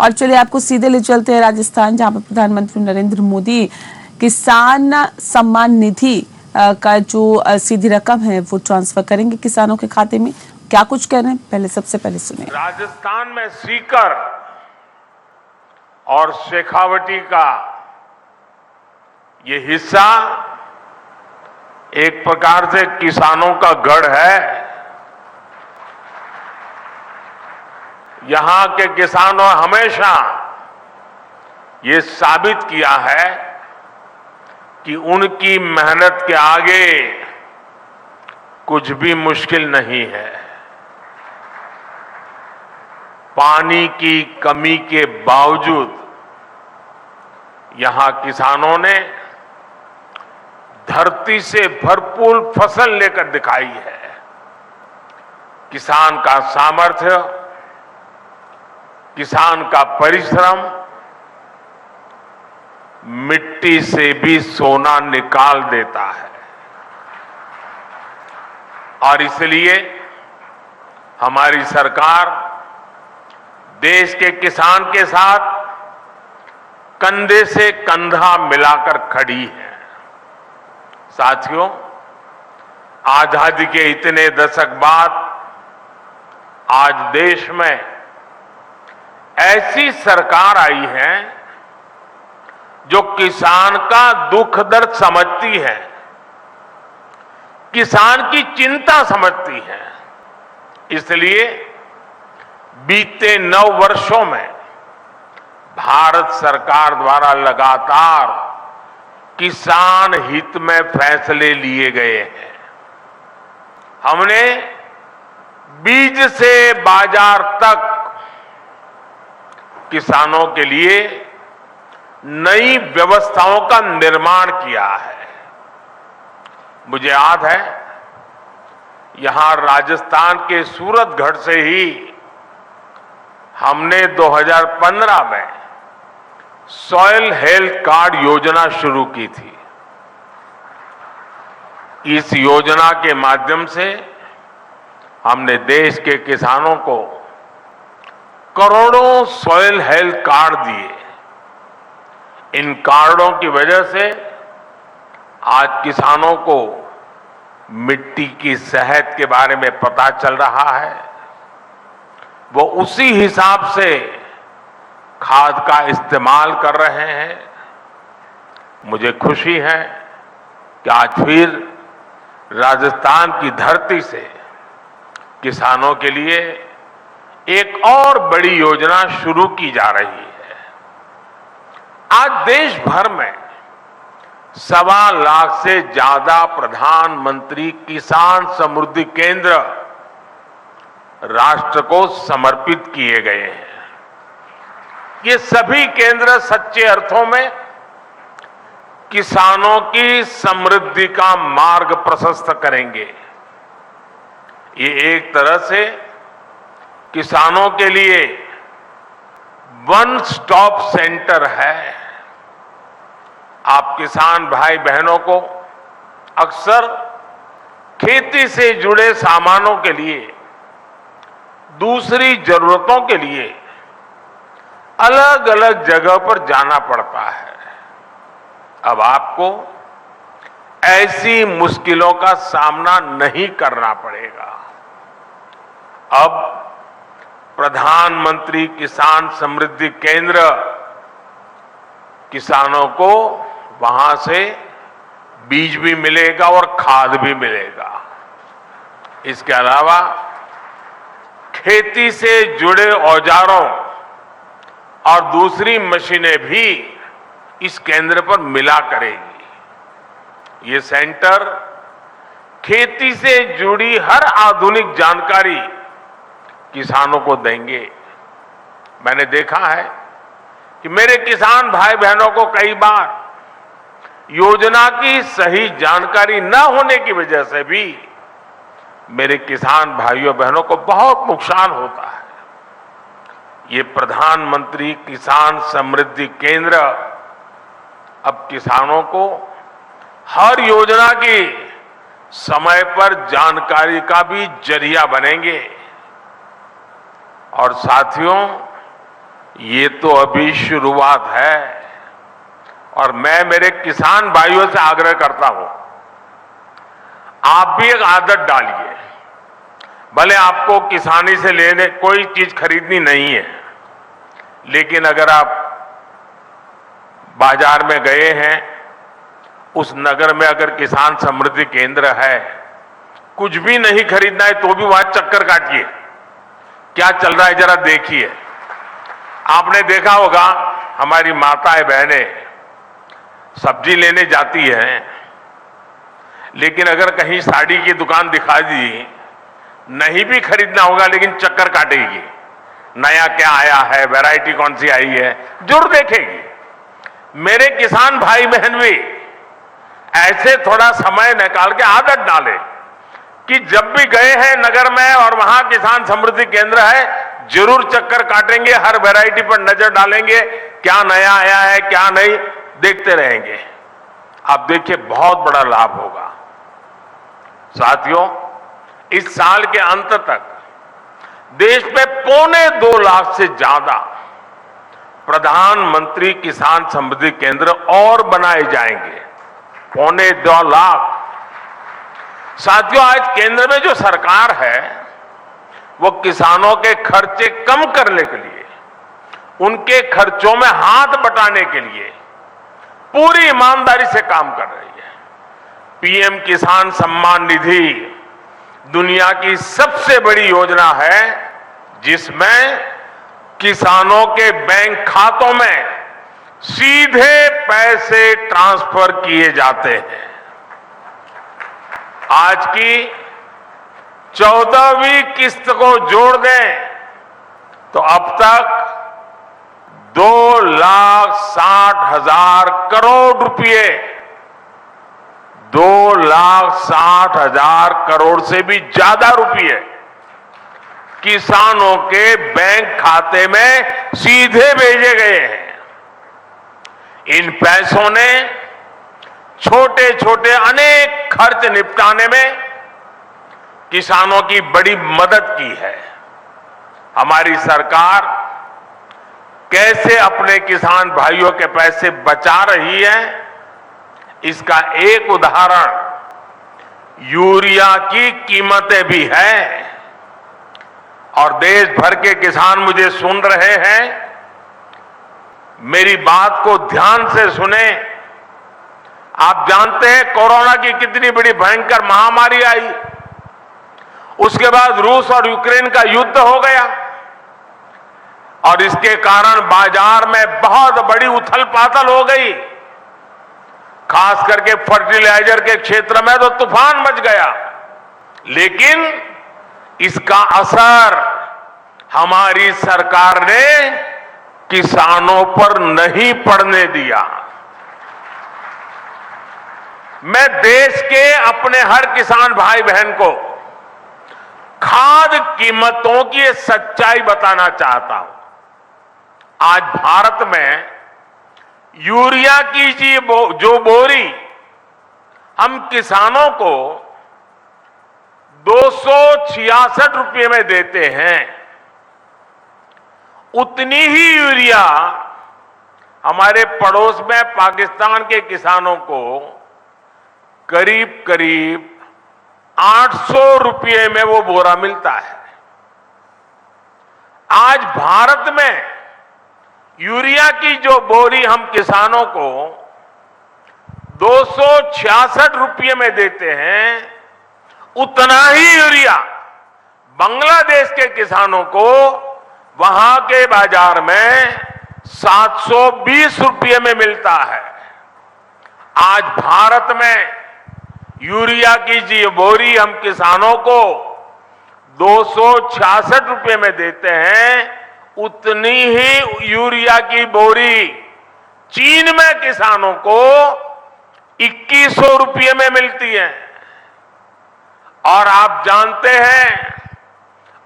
और चलिए आपको सीधे ले चलते हैं राजस्थान, जहां पर प्रधानमंत्री नरेंद्र मोदी किसान सम्मान निधि का जो सीधी रकम है वो ट्रांसफर करेंगे किसानों के खाते में। क्या कुछ कह रहे हैं, पहले सबसे पहले सुनिए। राजस्थान में सीकर और शेखावटी का ये हिस्सा एक प्रकार से किसानों का गढ़ है। यहां के किसानों हमेशा ये साबित किया है कि उनकी मेहनत के आगे कुछ भी मुश्किल नहीं है। पानी की कमी के बावजूद यहां किसानों ने धरती से भरपूर फसल लेकर दिखाई है। किसान का सामर्थ्य, किसान का परिश्रम मिट्टी से भी सोना निकाल देता है। और इसलिए हमारी सरकार देश के किसान के साथ कंधे से कंधा मिलाकर खड़ी है। साथियों, आजादी के इतने दशक बाद आज देश में ऐसी सरकार आई है जो किसान का दुख दर्द समझती है, किसान की चिंता समझती है। इसलिए बीते 9 वर्षों में भारत सरकार द्वारा लगातार किसान हित में फैसले लिए गए हैं। हमने बीज से बाजार तक किसानों के लिए नई व्यवस्थाओं का निर्माण किया है। मुझे याद है, यहां राजस्थान के सूरतगढ़ से ही हमने 2015 में सॉइल हेल्थ कार्ड योजना शुरू की थी। इस योजना के माध्यम से हमने देश के किसानों को करोड़ों सॉइल हेल्थ कार्ड दिए। इन कार्डों की वजह से आज किसानों को मिट्टी की सेहत के बारे में पता चल रहा है। वो उसी हिसाब से खाद का इस्तेमाल कर रहे हैं। मुझे खुशी है कि आज फिर राजस्थान की धरती से किसानों के लिए एक और बड़ी योजना शुरू की जा रही है। आज देश भर में 1.25 लाख से ज्यादा प्रधानमंत्री किसान समृद्धि केंद्र राष्ट्र को समर्पित किए गए हैं। ये सभी केंद्र सच्चे अर्थों में किसानों की समृद्धि का मार्ग प्रशस्त करेंगे। ये एक तरह से किसानों के लिए वन स्टॉप सेंटर है। आप किसान भाई बहनों को अक्सर खेती से जुड़े सामानों के लिए, दूसरी जरूरतों के लिए अलग अलग जगह पर जाना पड़ता है। अब आपको ऐसी मुश्किलों का सामना नहीं करना पड़ेगा। अब प्रधानमंत्री किसान समृद्धि केंद्र किसानों को वहां से बीज भी मिलेगा और खाद भी मिलेगा। इसके अलावा खेती से जुड़े औजारों और दूसरी मशीनें भी इस केंद्र पर मिला करेगी। ये सेंटर खेती से जुड़ी हर आधुनिक जानकारी किसानों को देंगे। मैंने देखा है कि मेरे किसान भाई बहनों को कई बार योजना की सही जानकारी न होने की वजह से भी मेरे किसान भाइयों बहनों को बहुत नुकसान होता है। ये प्रधानमंत्री किसान समृद्धि केंद्र अब किसानों को हर योजना की समय पर जानकारी का भी जरिया बनेंगे। और साथियों, ये तो अभी शुरुआत है और मैं मेरे किसान भाइयों से आग्रह करता हूं, आप भी एक आदत डालिए। भले आपको किसानी से लेने कोई चीज खरीदनी नहीं है, लेकिन अगर आप बाजार में गए हैं, उस नगर में अगर किसान समृद्धि केंद्र है, कुछ भी नहीं खरीदना है तो भी वहां चक्कर काटिए, क्या चल रहा है जरा देखिए। आपने देखा होगा हमारी माताएं बहनें सब्जी लेने जाती हैं, लेकिन अगर कहीं साड़ी की दुकान दिखा दी, नहीं भी खरीदना होगा लेकिन चक्कर काटेगी, नया क्या आया है, वैरायटी कौन सी आई है, जरूर देखेगी। मेरे किसान भाई बहन भी ऐसे थोड़ा समय निकाल के आदत डाले कि जब भी गए हैं नगर में और वहां किसान समृद्धि केंद्र है, जरूर चक्कर काटेंगे, हर वैरायटी पर नजर डालेंगे, क्या नया आया है क्या नहीं, देखते रहेंगे। आप देखिए बहुत बड़ा लाभ होगा। साथियों, इस साल के अंत तक देश में 2.25 लाख से ज्यादा प्रधानमंत्री किसान समृद्धि केंद्र और बनाए जाएंगे। 2.25 लाख। साथियों, आज केंद्र में जो सरकार है वो किसानों के खर्चे कम करने के लिए, उनके खर्चों में हाथ बटाने के लिए पूरी ईमानदारी से काम कर रही है। पीएम किसान सम्मान निधि दुनिया की सबसे बड़ी योजना है जिसमें किसानों के बैंक खातों में सीधे पैसे ट्रांसफर किए जाते हैं। आज की 14वीं किस्त को जोड़ दें तो अब तक 2,60,000 करोड़ रुपए, 2,60,000 करोड़ से भी ज्यादा रुपए किसानों के बैंक खाते में सीधे भेजे गए हैं। इन पैसों ने छोटे छोटे अनेक खर्च निपटाने में किसानों की बड़ी मदद की है। हमारी सरकार कैसे अपने किसान भाइयों के पैसे बचा रही है, इसका एक उदाहरण यूरिया की कीमतें भी है। और देश भर के किसान मुझे सुन रहे हैं, मेरी बात को ध्यान से सुने। आप जानते हैं कोरोना की कितनी बड़ी भयंकर महामारी आई, उसके बाद रूस और यूक्रेन का युद्ध हो गया और इसके कारण बाजार में बहुत बड़ी उथल पाथल हो गई। खास करके फर्टिलाइजर के क्षेत्र में तो तूफान मच गया, लेकिन इसका असर हमारी सरकार ने किसानों पर नहीं पड़ने दिया। मैं देश के अपने हर किसान भाई बहन को खाद कीमतों की सच्चाई बताना चाहता हूं। आज भारत में यूरिया की जो बोरी हम किसानों को 266 रुपये में देते हैं, उतनी ही यूरिया हमारे पड़ोस में पाकिस्तान के किसानों को करीब करीब 800 रुपये में वो बोरा मिलता है। आज भारत में यूरिया की जो बोरी हम किसानों को 266 रुपये में देते हैं, उतना ही यूरिया बांग्लादेश के किसानों को वहां के बाजार में 720 रुपये में मिलता है। आज भारत में यूरिया की जो बोरी हम किसानों को 266 रुपये में देते हैं, उतनी ही यूरिया की बोरी चीन में किसानों को 2100 रुपये में मिलती है। और आप जानते हैं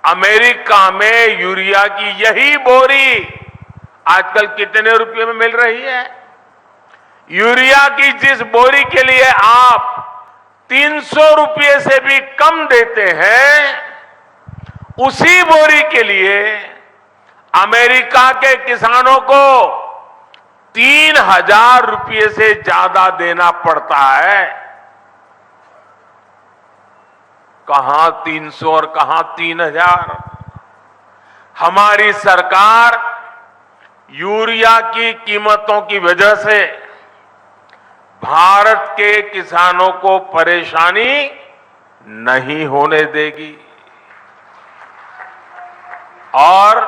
अमेरिका में यूरिया की यही बोरी आजकल कितने रुपये में मिल रही है? यूरिया की जिस बोरी के लिए आप 300 रुपये से भी कम देते हैं, उसी बोरी के लिए अमेरिका के किसानों को 3,000 रुपये से ज्यादा देना पड़ता है। कहां 300 और कहां 3,000। हमारी सरकार यूरिया की कीमतों की वजह से भारत के किसानों को परेशानी नहीं होने देगी। और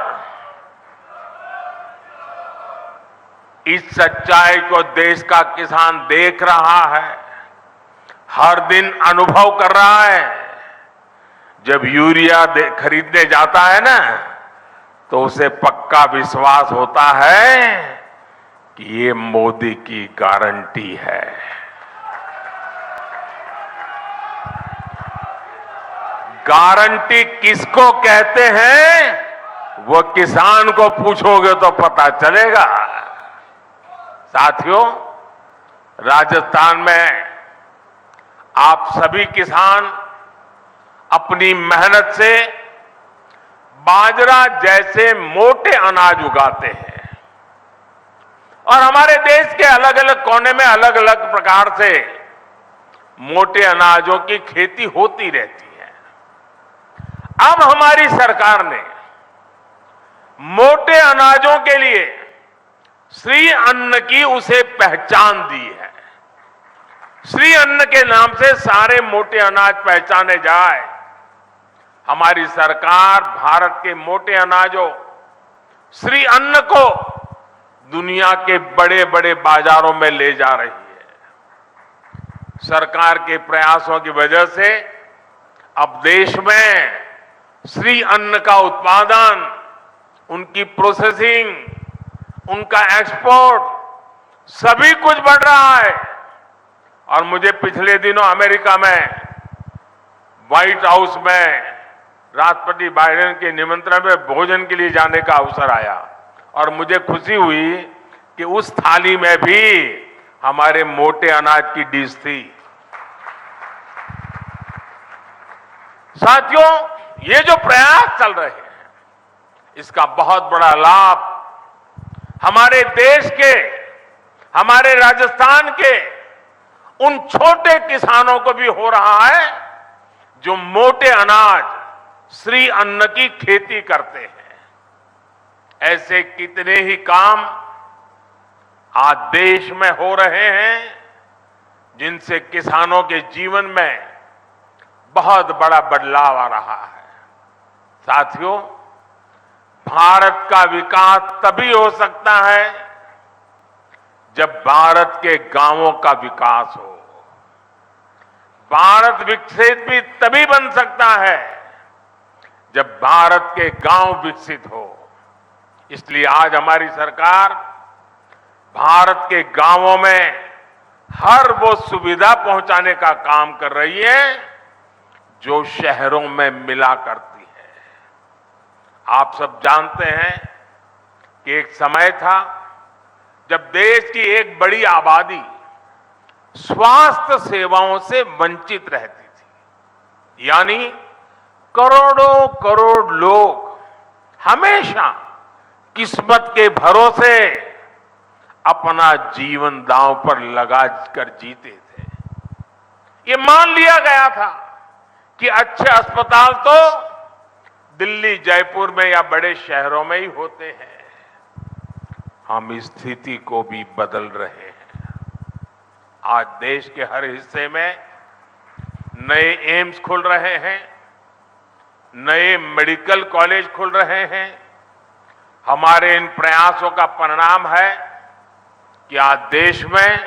इस सच्चाई को देश का किसान देख रहा है, हर दिन अनुभव कर रहा है। जब यूरिया खरीदने जाता है ना, तो उसे पक्का विश्वास होता है कि ये मोदी की गारंटी है। गारंटी किसको कहते हैं, वो किसान को पूछोगे तो पता चलेगा। साथियों, राजस्थान में आप सभी किसान अपनी मेहनत से बाजरा जैसे मोटे अनाज उगाते हैं और हमारे देश के अलग अलग कोने में अलग अलग प्रकार से मोटे अनाजों की खेती होती रहती है। अब हमारी सरकार ने मोटे अनाजों के लिए श्री अन्न की उसे पहचान दी है। श्री अन्न के नाम से सारे मोटे अनाज पहचाने जाए। हमारी सरकार भारत के मोटे अनाजों श्री अन्न को दुनिया के बड़े बड़े बाजारों में ले जा रही है। सरकार के प्रयासों की वजह से अब देश में श्री अन्न का उत्पादन, उनकी प्रोसेसिंग, उनका एक्सपोर्ट सभी कुछ बढ़ रहा है। और मुझे पिछले दिनों अमेरिका में व्हाइट हाउस में राष्ट्रपति बाइडेन के निमंत्रण में भोजन के लिए जाने का अवसर आया और मुझे खुशी हुई कि उस थाली में भी हमारे मोटे अनाज की डिश थी। साथियों, ये जो प्रयास चल रहे हैं, इसका बहुत बड़ा लाभ हमारे देश के, हमारे राजस्थान के उन छोटे किसानों को भी हो रहा है जो मोटे अनाज श्री अन्न की खेती करते हैं। ऐसे कितने ही काम आज देश में हो रहे हैं जिनसे किसानों के जीवन में बहुत बड़ा बदलाव आ रहा है। साथियों, भारत का विकास तभी हो सकता है जब भारत के गांवों का विकास हो। भारत विकसित भी तभी बन सकता है जब भारत के गांव विकसित हो। इसलिए आज हमारी सरकार भारत के गांवों में हर वो सुविधा पहुंचाने का काम कर रही है जो शहरों में मिला करती है। आप सब जानते हैं कि एक समय था जब देश की एक बड़ी आबादी स्वास्थ्य सेवाओं से वंचित रहती थी। यानी करोड़ों करोड़ लोग हमेशा किस्मत के भरोसे अपना जीवन दांव पर लगा कर जीते थे। ये मान लिया गया था कि अच्छे अस्पताल तो दिल्ली, जयपुर में या बड़े शहरों में ही होते हैं। हम इस स्थिति को भी बदल रहे हैं। आज देश के हर हिस्से में नए एम्स खुल रहे हैं, नए मेडिकल कॉलेज खुल रहे हैं। हमारे इन प्रयासों का परिणाम है कि आज देश में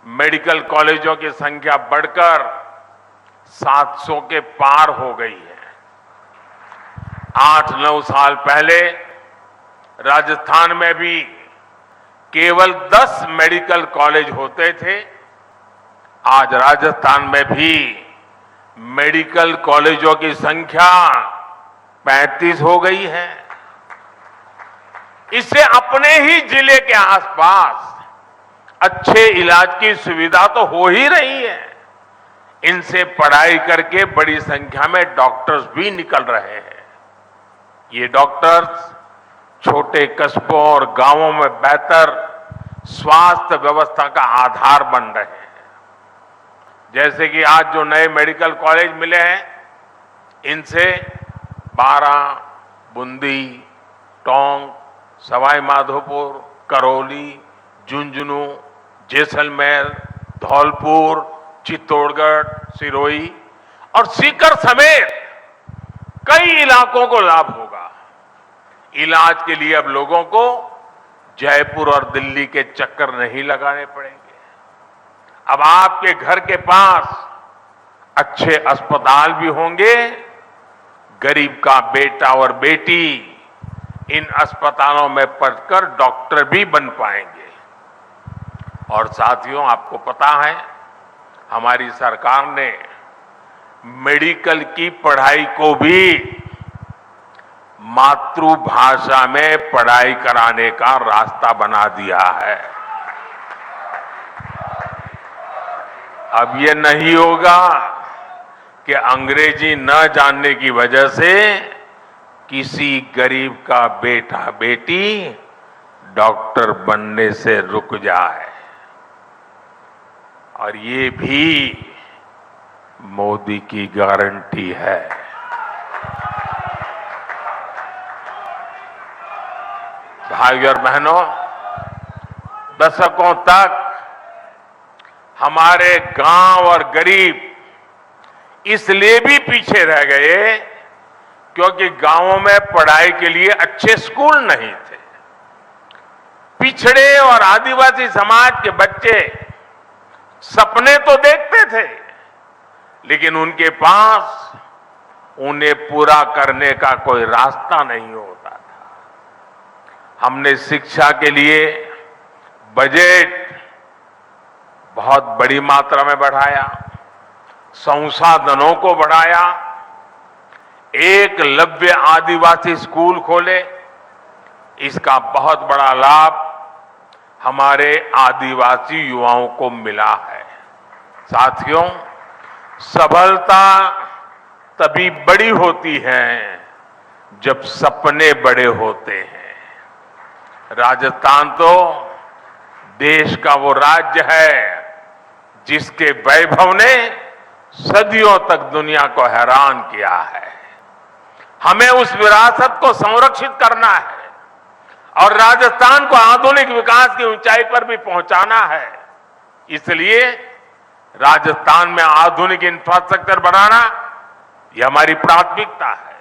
मेडिकल कॉलेजों की संख्या बढ़कर 700 के पार हो गई है। 8-9 साल पहले राजस्थान में भी केवल 10 मेडिकल कॉलेज होते थे। आज राजस्थान में भी मेडिकल कॉलेजों की संख्या 35 हो गई है। इससे अपने ही जिले के आसपास अच्छे इलाज की सुविधा तो हो ही रही है। इनसे पढ़ाई करके बड़ी संख्या में डॉक्टर्स भी निकल रहे हैं। ये डॉक्टर्स छोटे कस्बों और गांवों में बेहतर स्वास्थ्य व्यवस्था का आधार बन रहे हैं। जैसे कि आज जो नए मेडिकल कॉलेज मिले हैं, इनसे बारां, बूंदी, टोंक, सवाई माधोपुर, करौली, झुंझुनू, जैसलमेर, धौलपुर, चित्तौड़गढ़, सिरोही और सीकर समेत कई इलाकों को लाभ होगा। इलाज के लिए अब लोगों को जयपुर और दिल्ली के चक्कर नहीं लगाने पड़ेंगे। अब आपके घर के पास अच्छे अस्पताल भी होंगे। गरीब का बेटा और बेटी इन अस्पतालों में पढ़कर डॉक्टर भी बन पाएंगे। और साथियों, आपको पता है, हमारी सरकार ने मेडिकल की पढ़ाई को भी मातृभाषा में पढ़ाई कराने का रास्ता बना दिया है। अब ये नहीं होगा कि अंग्रेजी न जानने की वजह से किसी गरीब का बेटा बेटी डॉक्टर बनने से रुक जाए। और ये भी मोदी की गारंटी है। भाइयों और बहनों, दशकों तक हमारे गांव और गरीब इसलिए भी पीछे रह गए क्योंकि गांवों में पढ़ाई के लिए अच्छे स्कूल नहीं थे। पिछड़े और आदिवासी समाज के बच्चे सपने तो देखते थे, लेकिन उनके पास उन्हें पूरा करने का कोई रास्ता नहीं होता था। हमने शिक्षा के लिए बजट बहुत बड़ी मात्रा में बढ़ाया, संसाधनों को बढ़ाया, एकलव्य आदिवासी स्कूल खोले। इसका बहुत बड़ा लाभ हमारे आदिवासी युवाओं को मिला है। साथियों, सफलता तभी बड़ी होती है जब सपने बड़े होते हैं। राजस्थान तो देश का वो राज्य है जिसके वैभव ने सदियों तक दुनिया को हैरान किया है। हमें उस विरासत को संरक्षित करना है और राजस्थान को आधुनिक विकास की ऊंचाई पर भी पहुंचाना है। इसलिए राजस्थान में आधुनिक इंफ्रास्ट्रक्चर बनाना यह हमारी प्राथमिकता है।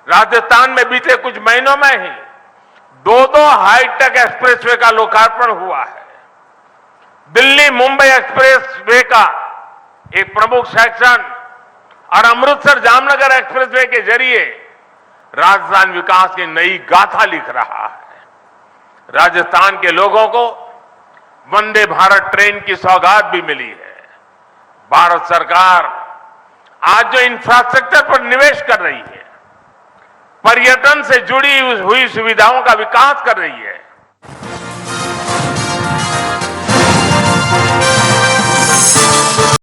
राजस्थान में बीते कुछ महीनों में ही दो हाईटेक एक्सप्रेसवे का लोकार्पण हुआ है। दिल्ली मुंबई एक्सप्रेसवे का एक प्रमुख सेक्शन और अमृतसर जामनगर एक्सप्रेसवे के जरिए राजस्थान विकास की नई गाथा लिख रहा है। राजस्थान के लोगों को वंदे भारत ट्रेन की सौगात भी मिली है। भारत सरकार आज जो इंफ्रास्ट्रक्चर पर निवेश कर रही है, पर्यटन से जुड़ी हुई सुविधाओं का विकास कर रही है,